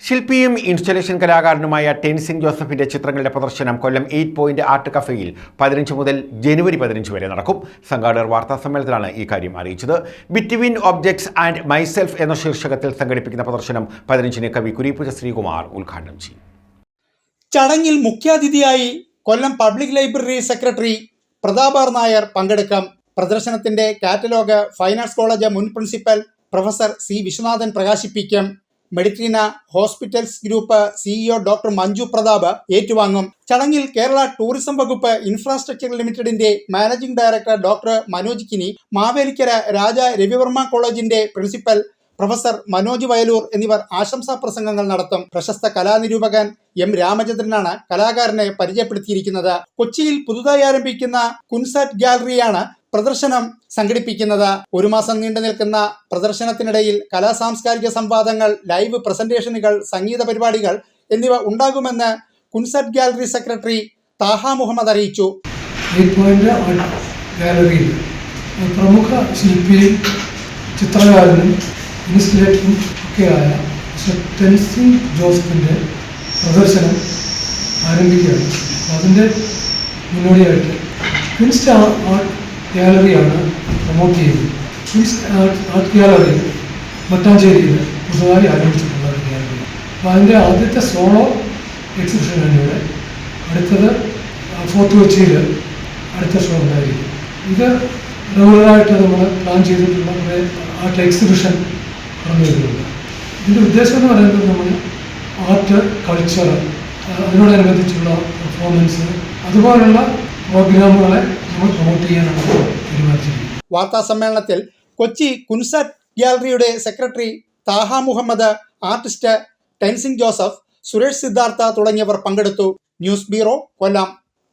ശില്പിയും installation കലാകാരനുമായ Tenzing ജോസഫിന്റെ ചിത്രങ്ങളുടെ പ്രദർശനം കൊല്ലം 8 പോയിന്റ് ആർട്ട് കഫേയിൽ 15 മുതൽ ജനുവരി 15 വരെ നടക്കും. സംഘാടകർ വാർത്താസമ്മേളനത്തിലാണ് ഈ കാര്യം അറിയിച്ചത്. ബിറ്റ്വീൻ ഒബ്ജക്ട്സ് ആൻഡ് മൈസെൽഫ് എന്ന ശീർഷകത്തിൽ സംഘടിപ്പിക്കുന്ന പ്രദർശനം 15-ന് കവി കുരീപ്പുഴ ശ്രീകുമാർ ഉദ്ഘാടനം ചെയ്യും. ചടങ്ങിൽ മുഖ്യാതിഥിയായി Kollam public library secretary Pratap Nair പങ്കെടുക്കും. പ്രദർശനത്തിന്റെ കാറ്റലോഗ് ഫൈൻ ആർട്സ് കോളേജ് മുൻ പ്രിൻസിപ്പൽ പ്രൊഫസർ സി വിശ്വനാഥൻ പ്രകാശിപ്പിക്കും. Meditrina hospitals group CEO doctor Manju Pratap ഏറ്റുവാങ്ങും. ചടങ്ങിൽ കേരള ടൂറിസം വകുപ്പ് ഇൻഫ്രാസ്ട്രക്ചർ ലിമിറ്റഡിന്റെ managing director doctor Manoj Kini, Mavelikara Raja Ravi Varma കോളേജിന്റെ പ്രിൻസിപ്പൽ പ്രൊഫസർ മനോജ് വയലൂർ എന്നിവർ ആശംസാ പ്രസംഗങ്ങൾ നടത്തും. പ്രശസ്ത കലാനിരൂപകൻ M രാമചന്ദ്രനാണ് കലാകാരനെ പരിചയപ്പെടുത്തിയിരിക്കുന്നത്. കൊച്ചിയിൽ പുതുതായി ആരംഭിക്കുന്ന കുൻസാറ്റ് ഗാലറിയാണ് പ്രദർശനം സംഘടിപ്പിക്കുന്നത്. 1 മാസം നീണ്ടു നിൽക്കുന്ന പ്രദർശനത്തിനിടയിൽ സാംസ്കാരിക സംവാദങ്ങൾ, ലൈവ് പ്രസന്റേഷനുകൾ, സംഗീത പരിപാടികൾ എന്നിവ ഉണ്ടാകുമെന്ന് കുൻസാറ്റ് ഗാലറി സെക്രട്ടറി താഹ മുഹമ്മദ് അറിയിച്ചു. ഗാലറിയിൽ പ്രമുഖ ശില്പിയും ചിത്രകാരനും ഇൻസ്റ്റലേറ്ററും ഒക്കെയായ ടെൻസിംഗ് ജോസഫിൻ്റെ പ്രദർശനം ആരംഭിക്കുകയാണ്. അതിൻ്റെ മുന്നോടിയായിട്ട് ക്വിൻസ് ആർട്ട് ഗാലറിയാണ് പ്രൊമോട്ട് ചെയ്യുന്നത്. ക്വിൻസ് ആർട്ട് ഗാലറി മട്ടാഞ്ചേരിയിൽ പുതുതായി ആരംഭിച്ചിട്ടുള്ള ഒരു ഗാലറി. അപ്പോൾ അതിൻ്റെ ആദ്യത്തെ സോളോ എക്സിബിഷനാണ് ഇവിടെ. അടുത്തത് ഫോർട്ട് കൊച്ചിയിൽ അടുത്ത ഷോ ഉണ്ടായിരിക്കും. ഇത് റെഗുലറായിട്ട് നമ്മൾ പ്ലാൻ ചെയ്തിട്ടുള്ള കുറേ ആർട്ട് എക്സിബിഷൻ നടന്നു വരുന്നുണ്ട്. ഇതിൻ്റെ ഉദ്ദേശം എന്ന് പറയുന്നത് നമ്മൾ ആർട്ട്, കൾച്ചർ, അതിനോടനുബന്ധിച്ചുള്ള പെർഫോമൻസ്, അതുപോലുള്ള പ്രോഗ്രാമുകളെ നമ്മൾ പ്രൊമോട്ട് ചെയ്യാനാണ് തീരുമാനിച്ചിരിക്കുന്നത്. വാർത്താ സമ്മേളനത്തിൽ കൊച്ചി കുൻസാറ്റ് ഗാലറിയുടെ സെക്രട്ടറി താഹ മുഹമ്മദ്, ആർട്ടിസ്റ്റ് ടെൻസിംഗ് ജോസഫ്, സുരേഷ് സിദ്ധാർത്ഥ തുടങ്ങിയവർ പങ്കെടുത്തു. ന്യൂസ് ബ്യൂറോ, കൊല്ലം.